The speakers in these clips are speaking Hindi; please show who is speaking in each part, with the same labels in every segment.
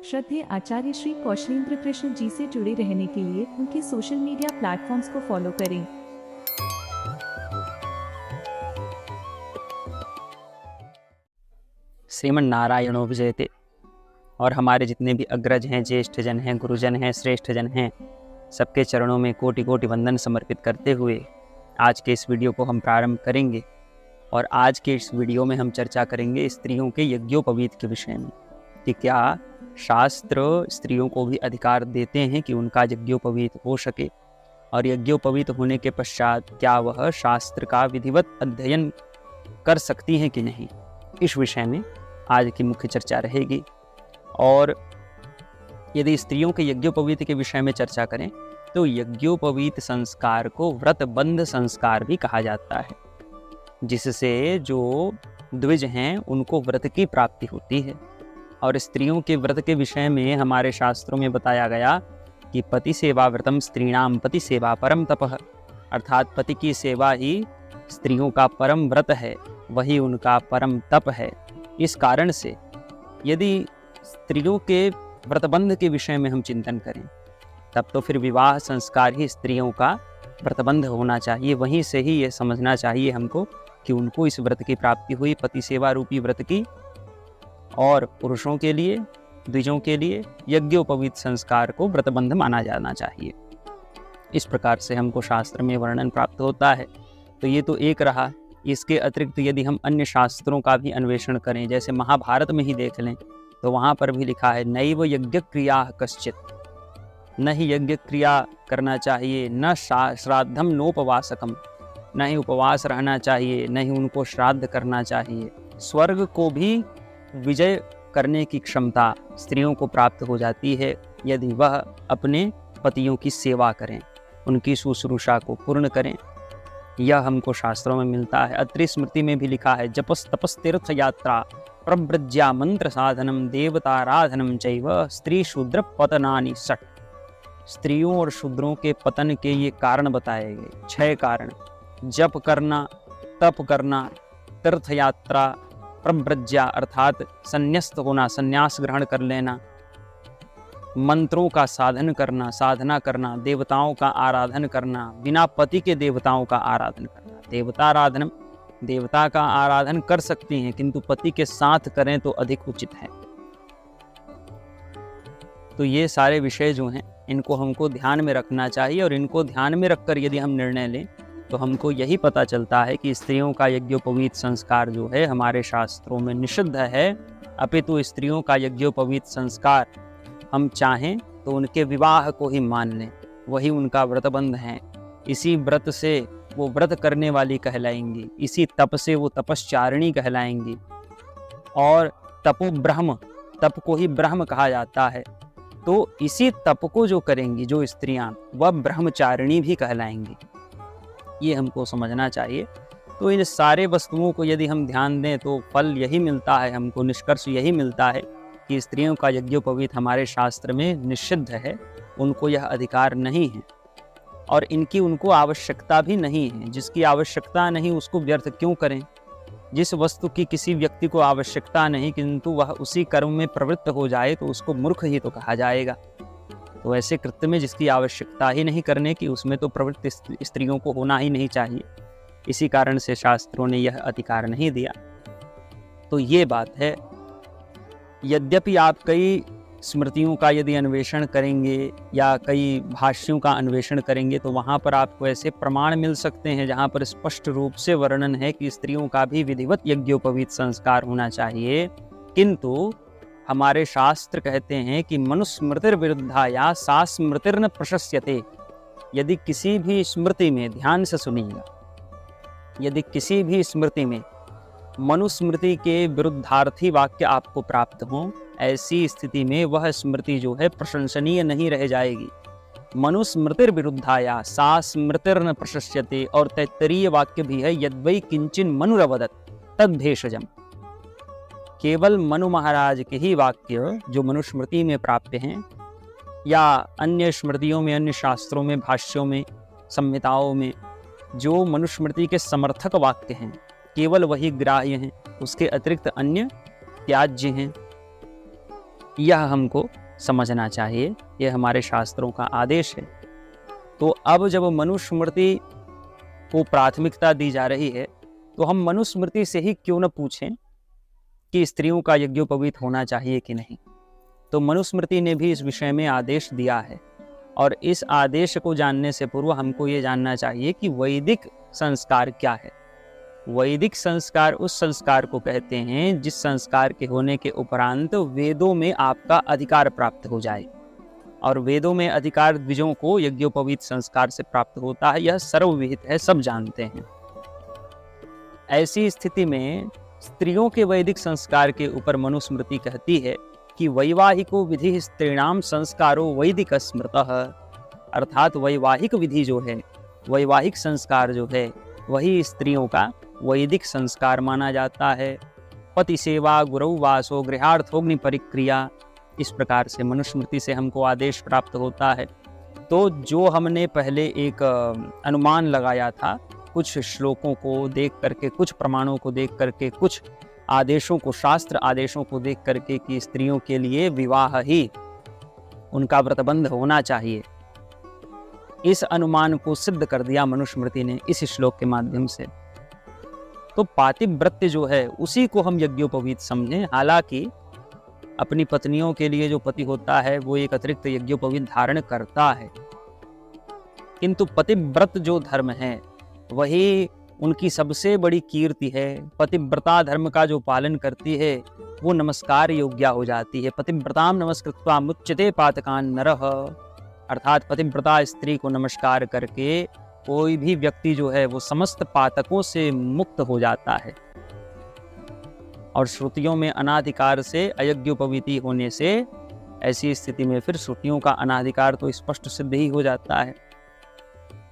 Speaker 1: श्रद्धेय आचार्य श्री कौशलेंद्र कृष्ण जी से जुड़े रहने के लिए उनके सोशल मीडिया प्लेटफॉर्म्स को फॉलो करें।
Speaker 2: श्रीमन नारायणो विजयते। और हमारे जितने भी अग्रज हैं, ज्येष्ठ जन हैं, गुरुजन हैं, श्रेष्ठ जन हैं, सबके चरणों में कोटि कोटि वंदन समर्पित करते हुए आज के इस वीडियो को हम प्रारंभ करेंगे। और आज के इस वीडियो में हम चर्चा करेंगे स्त्रियों के यज्ञोपवीत के विषय में कि क्या शास्त्र स्त्रियों को भी अधिकार देते हैं कि उनका यज्ञोपवीत हो सके, और यज्ञोपवीत होने के पश्चात क्या वह शास्त्र का विधिवत अध्ययन कर सकती हैं कि नहीं। इस विषय में आज की मुख्य चर्चा रहेगी। और यदि स्त्रियों के यज्ञोपवीत के विषय में चर्चा करें तो यज्ञोपवीत संस्कार को व्रतबंध संस्कार भी कहा जाता है, जिससे जो द्विज हैं उनको व्रत की प्राप्ति होती है। और स्त्रियों के व्रत के विषय में हमारे शास्त्रों में बताया गया कि पति सेवा व्रतम स्त्रीणाम पति सेवा परम तपः, अर्थात पति की सेवा ही स्त्रियों का परम व्रत है, वही उनका परम तप है। इस कारण से यदि स्त्रियों के व्रतबंध के विषय में हम चिंतन करें तब तो फिर विवाह संस्कार ही स्त्रियों का व्रतबंध होना चाहिए। वहीं से ही ये समझना चाहिए हमको कि उनको इस व्रत की प्राप्ति हुई, पति सेवा रूपी व्रत की। और पुरुषों के लिए, द्विजों के लिए यज्ञोपवीत संस्कार को व्रतबंध माना जाना चाहिए। इस प्रकार से हमको शास्त्र में वर्णन प्राप्त होता है। तो ये तो एक रहा। इसके अतिरिक्त यदि हम अन्य शास्त्रों का भी अन्वेषण करें, जैसे महाभारत में ही देख लें, तो वहाँ पर भी लिखा है नैव यज्ञ क्रिया कश्चित, न ही यज्ञ क्रिया करना चाहिए, न श्राद्धम नोपवासकम, न ही उपवास रहना चाहिए, न ही उनको श्राद्ध करना चाहिए। स्वर्ग को भी विजय करने की क्षमता स्त्रियों को प्राप्त हो जाती है यदि वह अपने पतियों की सेवा करें, उनकी शुश्रूषा को पूर्ण करें। यह हमको शास्त्रों में मिलता है। अत्रि स्मृति में भी लिखा है जपस तपस तीर्थ यात्रा प्रव्रज्या मंत्र साधनम देवताराधनम चैव स्त्री शूद्र पतनानि षट्। स्त्रियों और शूद्रों के पतन के ये कारण बताए गए, 6 कारण। जप करना, तप करना, तीर्थ यात्रा, प्रव्रज्या अर्थात संन्यस्त होना, संन्यास ग्रहण कर लेना, मंत्रों का साधन करना, साधना करना, देवताओं का आराधन करना, बिना पति के देवताओं का आराधन करना। देवताराधन, देवता का आराधन कर सकती हैं किंतु पति के साथ करें तो अधिक उचित है। तो ये सारे विषय जो हैं इनको हमको ध्यान में रखना चाहिए। और इनको ध्यान में रखकर यदि हम निर्णय लें तो हमको यही पता चलता है कि स्त्रियों का यज्ञोपवीत संस्कार जो है हमारे शास्त्रों में निषिद्ध है। अपितु स्त्रियों का यज्ञोपवीत संस्कार हम चाहें तो उनके विवाह को ही मान लें, वही उनका व्रतबंध है। इसी व्रत से वो व्रत करने वाली कहलाएंगी, इसी तप से वो तपश्चारिणी कहलाएंगी। और तपो ब्रह्म, तप को ही ब्रह्म कहा जाता है। तो इसी तप को जो करेंगी जो स्त्रियां, वह ब्रह्मचारिणी भी कहलाएंगी। ये हमको समझना चाहिए। तो इन सारे वस्तुओं को यदि हम ध्यान दें तो फल यही मिलता है हमको, निष्कर्ष यही मिलता है कि स्त्रियों का यज्ञोपवीत हमारे शास्त्र में निषिद्ध है। उनको यह अधिकार नहीं है और इनकी उनको आवश्यकता भी नहीं है। जिसकी आवश्यकता नहीं उसको व्यर्थ क्यों करें। जिस वस्तु की किसी व्यक्ति को आवश्यकता नहीं किंतु वह उसी कर्म में प्रवृत्त हो जाए तो उसको मूर्ख ही तो कहा जाएगा। तो ऐसे कृत्य में जिसकी आवश्यकता ही नहीं करने की, उसमें तो प्रवृत्ति स्त्रियों को होना ही नहीं चाहिए। इसी कारण से शास्त्रों ने यह अधिकार नहीं दिया। तो ये बात है। यद्यपि आप कई स्मृतियों का यदि अन्वेषण करेंगे या कई भाष्यों का अन्वेषण करेंगे तो वहाँ पर आपको ऐसे प्रमाण मिल सकते हैं जहाँ पर स्पष्ट रूप से वर्णन है कि स्त्रियों का भी विधिवत यज्ञोपवीत संस्कार होना चाहिए। किंतु हमारे शास्त्र कहते हैं कि मनुस्मृतिर विरुद्धा या सा स्मृतिर्न प्रशस्यते। यदि किसी भी स्मृति में, ध्यान से सुनिएगा, यदि किसी भी स्मृति में मनुस्मृति के विरुद्धार्थी वाक्य आपको प्राप्त हों, ऐसी स्थिति में वह स्मृति जो है प्रशंसनीय नहीं रह जाएगी। मनुस्मृतिर विरुद्धाया सा स्मृतिर्न प्रशस्यते। और तैत्तरीय वाक्य भी है यद्वै किंचिन मनुरवदत तद भेषजम। केवल मनु महाराज के ही वाक्य जो मनुस्मृति में प्राप्त हैं या अन्य स्मृतियों में, अन्य शास्त्रों में, भाष्यों में, संहिताओं में जो मनुस्मृति के समर्थक वाक्य हैं केवल वही ग्राह्य हैं। उसके अतिरिक्त अन्य त्याज्य हैं। यह हमको समझना चाहिए, यह हमारे शास्त्रों का आदेश है। तो अब जब मनुस्मृति को प्राथमिकता दी जा रही है तो हम मनुस्मृति से ही क्यों न पूछें कि स्त्रियों का यज्ञोपवीत होना चाहिए कि नहीं। तो मनुस्मृति ने भी इस विषय में आदेश दिया है, और इस आदेश को जानने से पूर्व हमको ये जानना चाहिए कि वैदिक संस्कार क्या है। वैदिक संस्कार उस संस्कार को कहते हैं जिस संस्कार के होने के उपरांत वेदों में आपका अधिकार प्राप्त हो जाए, और वेदों में अधिकार द्विजों को यज्ञोपवीत संस्कार से प्राप्त होता है, यह सर्वविहित है, सब जानते हैं। ऐसी स्थिति में स्त्रियों के वैदिक संस्कार के ऊपर मनुस्मृति कहती है कि वैवाहिको विधि स्त्रीणाम संस्कारो वैदिक स्मृतः, अर्थात वैवाहिक विधि जो है, वैवाहिक संस्कार जो है, वही स्त्रियों का वैदिक संस्कार माना जाता है। पति सेवा गुरु वासो गृहार्थोग्नि परिक्रिया, इस प्रकार से मनुस्मृति से हमको आदेश प्राप्त होता है। तो जो हमने पहले एक अनुमान लगाया था, कुछ श्लोकों को देख करके, कुछ प्रमाणों को देख करके, कुछ आदेशों को, शास्त्र आदेशों को देख करके कि स्त्रियों के लिए विवाह ही उनका व्रतबंध होना चाहिए, इस अनुमान को सिद्ध कर दिया मनुस्मृति ने इस श्लोक के माध्यम से। तो पातिव्रत्य जो है उसी को हम यज्ञोपवीत समझें। हालांकि अपनी पत्नियों के लिए जो पति होता है वो एक अतिरिक्त यज्ञोपवीत धारण करता है, किंतु पतिव्रत जो धर्म है वही उनकी सबसे बड़ी कीर्ति है। पतिव्रता धर्म का जो पालन करती है वो नमस्कार योग्या हो जाती है। पतिव्रताम नमस्कृत्वा मुच्यते पातकान नरः, अर्थात पतिव्रता स्त्री को नमस्कार करके कोई भी व्यक्ति जो है वो समस्त पातकों से मुक्त हो जाता है। और श्रुतियों में अनाधिकार से अयज्ञोपवीति होने से ऐसी स्थिति में फिर श्रुतियों का अनाधिकार तो स्पष्ट सिद्ध ही हो जाता है।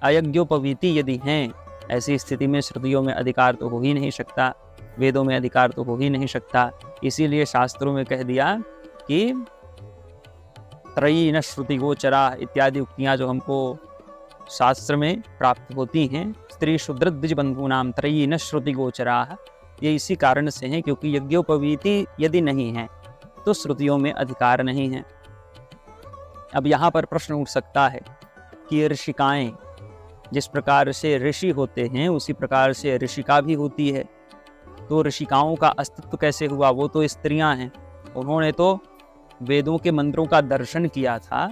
Speaker 2: अयज्ञोपवीति यदि हैं, ऐसी स्थिति में श्रुतियों में अधिकार तो हो ही नहीं सकता, वेदों में अधिकार तो हो ही नहीं सकता। इसीलिए शास्त्रों में कह दिया कि त्रयी न श्रुति गोचरा इत्यादि उक्तियां जो हमको शास्त्र में प्राप्त होती हैं, स्त्री शूद्र द्विज बंधूनाम त्रयी न श्रुति गोचरा, ये इसी कारण से है क्योंकि यज्ञोपवीति यदि नहीं है तो श्रुतियों में अधिकार नहीं है। अब यहाँ पर प्रश्न उठ सकता है कि ऋषिकाएं, जिस प्रकार से ऋषि होते हैं उसी प्रकार से ऋषिका भी होती है, तो ऋषिकाओं का अस्तित्व कैसे हुआ? वो तो स्त्रियां हैं, उन्होंने तो वेदों के मंत्रों का दर्शन किया था।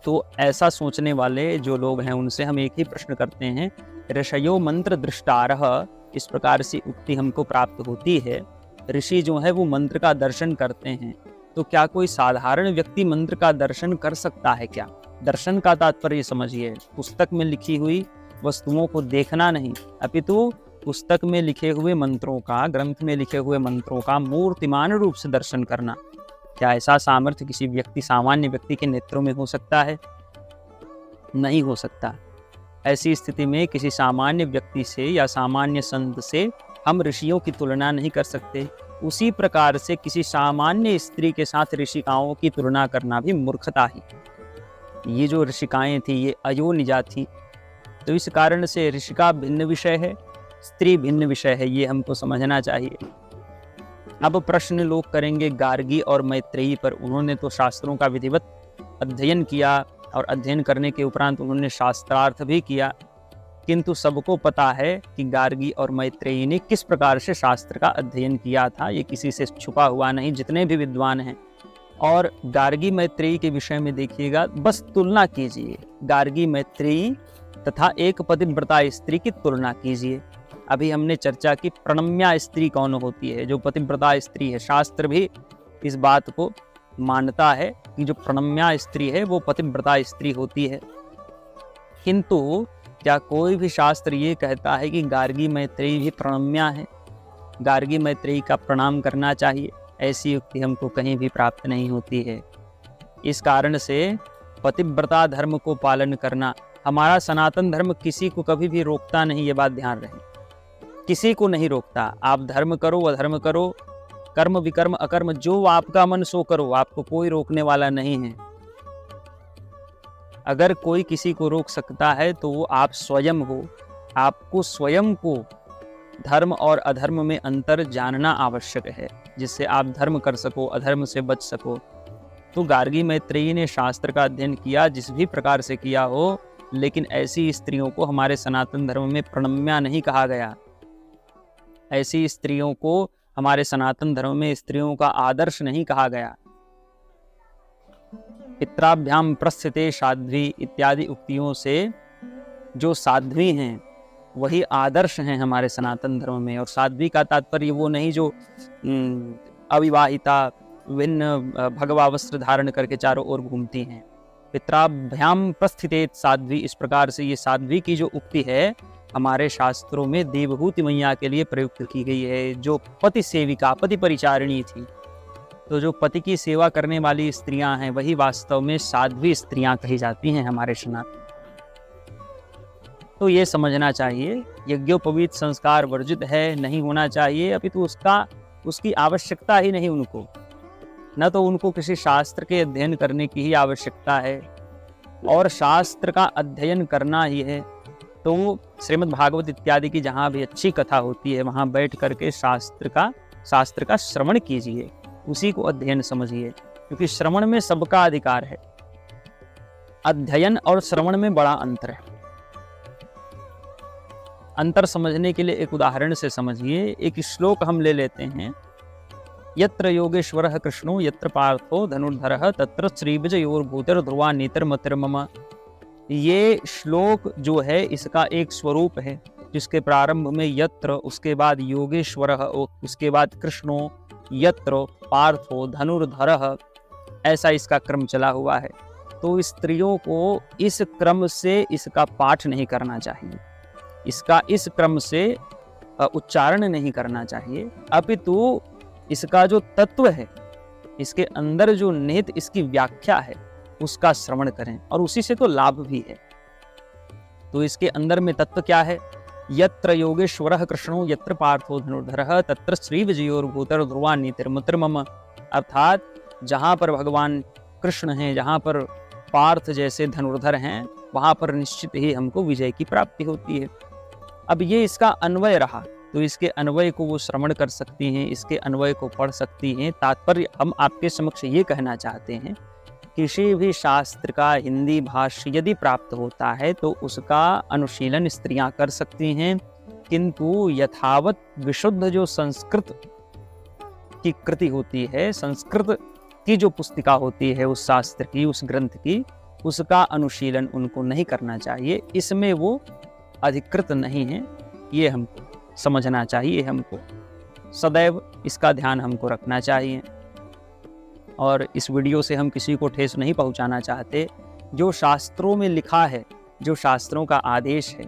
Speaker 2: तो ऐसा सोचने वाले जो लोग हैं उनसे हम एक ही प्रश्न करते हैं, ऋषयो मंत्र दृष्टारः, इस प्रकार से उक्ति हमको प्राप्त होती है। ऋषि जो है वो मंत्र का दर्शन करते हैं, तो क्या कोई साधारण व्यक्ति मंत्र का दर्शन कर सकता है क्या? दर्शन का तात्पर्य समझिए, पुस्तक में लिखी हुई वस्तुओं को देखना नहीं, अपितु पुस्तक में लिखे हुए मंत्रों का, ग्रंथ में लिखे हुए मंत्रों का मूर्तिमान रूप से दर्शन करना। क्या ऐसा सामर्थ्य किसी व्यक्ति, सामान्य व्यक्ति के नेत्रों में हो सकता है? नहीं हो सकता। ऐसी स्थिति में किसी सामान्य व्यक्ति से या सामान्य संत से हम ऋषियों की तुलना नहीं कर सकते। उसी प्रकार से किसी सामान्य स्त्री के साथ ऋषिकाओं की तुलना करना भी मूर्खता ही। ये जो ऋषिकाएं थी ये अयोनिजा थी, तो इस कारण से ऋषिका भिन्न विषय है, स्त्री भिन्न विषय है, ये हमको समझना चाहिए। अब प्रश्न लोग करेंगे गार्गी और मैत्रेयी पर। उन्होंने तो शास्त्रों का विधिवत अध्ययन किया और अध्ययन करने के उपरांत उन्होंने शास्त्रार्थ भी किया, किंतु सबको पता है कि गार्गी और मैत्रेयी ने किस प्रकार से शास्त्र का अध्ययन किया था, ये किसी से छुपा हुआ नहीं, जितने भी विद्वान हैं। और गार्गी मैत्रेयी के विषय में देखिएगा, बस तुलना कीजिए, गार्गी मैत्रेयी तथा एक पतिव्रता स्त्री की तुलना कीजिए। अभी हमने चर्चा की प्रणम्या स्त्री कौन होती है, जो पतिव्रता स्त्री है। शास्त्र भी इस बात को मानता है कि जो प्रणम्या स्त्री है वो पतिव्रता स्त्री होती है, किंतु क्या कोई भी शास्त्र ये कहता है कि गार्गी मैत्रेयी भी प्रणम्या है, गार्गी मैत्रेयी का प्रणाम करना चाहिए? ऐसी युक्ति हमको कहीं भी प्राप्त नहीं होती है। इस कारण से पतिव्रता धर्म को पालन करना, हमारा सनातन धर्म किसी को कभी भी रोकता नहीं, ये बात ध्यान रहे, किसी को नहीं रोकता। आप धर्म करो, अधर्म करो, कर्म विकर्म अकर्म, जो आपका मन सो करो, आपको कोई रोकने वाला नहीं है। अगर कोई किसी को रोक सकता है तो वो आप स्वयं हो। आपको स्वयं को धर्म और अधर्म में अंतर जानना आवश्यक है। जिससे आप धर्म कर सको, अधर्म से बच सको। तो गार्गी मैत्रेयी ने शास्त्र का अध्ययन किया, जिस भी प्रकार से किया हो, लेकिन ऐसी स्त्रियों को हमारे सनातन धर्म में प्रणम्या नहीं कहा गया। ऐसी स्त्रियों को हमारे सनातन धर्म में स्त्रियों का आदर्श नहीं कहा गया। पित्राभ्याम प्रस्थिते साध्वी इत्यादि उक्तियों से जो साध्वी हैं वही आदर्श हैं हमारे सनातन धर्म में। और साध्वी का तात्पर्य वो नहीं जो अविवाहिता विभिन्न भगवा वस्त्र धारण करके चारों ओर घूमती हैं। पित्राभ्याम प्रस्थिते साध्वी, इस प्रकार से ये साध्वी की जो उक्ति है हमारे शास्त्रों में देवहूति मैया के लिए प्रयुक्त की गई है, जो पति सेविका, पति परिचारिणी थी। तो जो पति की सेवा करने वाली स्त्रियां हैं वही वास्तव में साध्वी स्त्रियां कही जाती हैं हमारे सनातन। तो ये समझना चाहिए, यज्ञोपवीत संस्कार वर्जित है, नहीं होना चाहिए, अभी तो उसकी आवश्यकता ही नहीं उनको, न तो उनको किसी शास्त्र के अध्ययन करने की ही आवश्यकता है, और शास्त्र का अध्ययन करना ही है तो श्रीमद् भागवत इत्यादि की जहाँ भी अच्छी कथा होती है वहाँ बैठ करके शास्त्र का श्रवण कीजिए, उसी को अध्ययन समझिए, क्योंकि श्रवण में सबका अधिकार है। अध्ययन और श्रवण में बड़ा अंतर है। अंतर समझने के लिए एक उदाहरण से समझिए। एक श्लोक हम ले लेते हैं, यत्र योगेश्वरः कृष्णो यत्र पार्थो धनुर्धरः तत्र श्रीविजयोर्भूतिर्ध्रुवा नीतिर्मतिर्मम। ये श्लोक जो है इसका एक स्वरूप है, जिसके प्रारंभ में यत्र, उसके बाद योगेश्वरः, उसके बाद कृष्णो, यत्र पार्थो धनुर्धरः, ऐसा इसका क्रम चला हुआ है। तो स्त्रियों को इस क्रम से इसका पाठ नहीं करना चाहिए, इसका इस क्रम से उच्चारण नहीं करना चाहिए, अपितु इसका जो तत्व है, इसके अंदर जो निहित इसकी व्याख्या है उसका श्रवण करें, और उसी से तो लाभ भी है। तो इसके अंदर में तत्व क्या है? यत्र योगेश्वरः कृष्णो यत्र पार्थो धनुर्धरः तत्र श्रीविजयोर्भूतिर्ध्रुवा नीतिर्मतिर्मम। अर्थात जहाँ पर भगवान कृष्ण हैं, जहाँ पर पार्थ जैसे धनुर्धर हैं, वहाँ पर निश्चित ही हमको विजय की प्राप्ति होती है। अब ये इसका अन्वय रहा, तो इसके अन्वय को वो श्रवण कर सकती हैं, इसके अन्वय को पढ़ सकती हैं। तात्पर्य हम आपके समक्ष ये कहना चाहते हैं, किसी भी शास्त्र का हिंदी भाष्य यदि प्राप्त होता है तो उसका अनुशीलन स्त्रियां कर सकती हैं, किंतु यथावत विशुद्ध जो संस्कृत की कृति होती है, संस्कृत की जो पुस्तिका होती है उस शास्त्र की, उस ग्रंथ की, उसका अनुशीलन उनको नहीं करना चाहिए। इसमें वो अधिकृत नहीं है, ये हमको समझना चाहिए, हमको सदैव इसका ध्यान हमको रखना चाहिए। और इस वीडियो से हम किसी को ठेस नहीं पहुंचाना चाहते। जो शास्त्रों में लिखा है, जो शास्त्रों का आदेश है,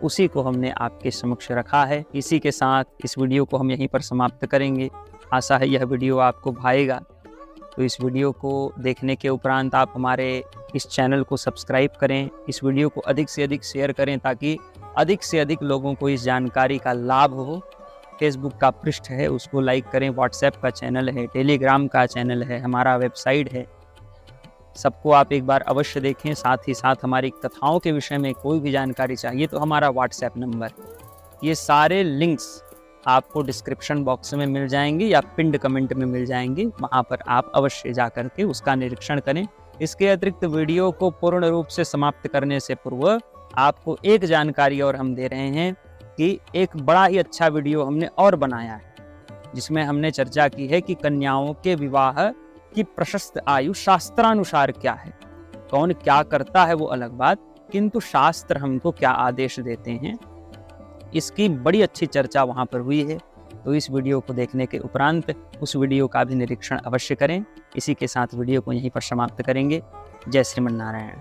Speaker 2: उसी को हमने आपके समक्ष रखा है। इसी के साथ इस वीडियो को हम यहीं पर समाप्त करेंगे। आशा है यह वीडियो आपको भाएगा। तो इस वीडियो को देखने के उपरांत आप हमारे इस चैनल को सब्सक्राइब करें, इस वीडियो को अधिक से अधिक शेयर करें, ताकि अधिक से अधिक लोगों को इस जानकारी का लाभ हो। फेसबुक का पृष्ठ है उसको लाइक करें, व्हाट्सएप का चैनल है, टेलीग्राम का चैनल है, हमारा वेबसाइट है, सबको आप एक बार अवश्य देखें। साथ ही साथ हमारी कथाओं के विषय में कोई भी जानकारी चाहिए तो हमारा व्हाट्सएप नंबर, ये सारे लिंक्स आपको डिस्क्रिप्शन बॉक्स में मिल जाएंगे या पिंड कमेंट में मिल जाएंगे, वहाँ पर आप अवश्य जा करके उसका निरीक्षण करें। इसके अतिरिक्त वीडियो को पूर्ण रूप से समाप्त करने से पूर्व आपको एक जानकारी और हम दे रहे हैं कि एक बड़ा ही अच्छा वीडियो हमने और बनाया है, जिसमें हमने चर्चा की है कि कन्याओं के विवाह की प्रशस्त आयु शास्त्रानुसार क्या है। कौन क्या करता है वो अलग बात, किंतु शास्त्र हमको क्या आदेश देते हैं, इसकी बड़ी अच्छी चर्चा वहाँ पर हुई है। तो इस वीडियो को देखने के उपरांत उस वीडियो का भी निरीक्षण अवश्य करें। इसी के साथ वीडियो को यहीं पर समाप्त करेंगे। जय श्रीमन नारायण।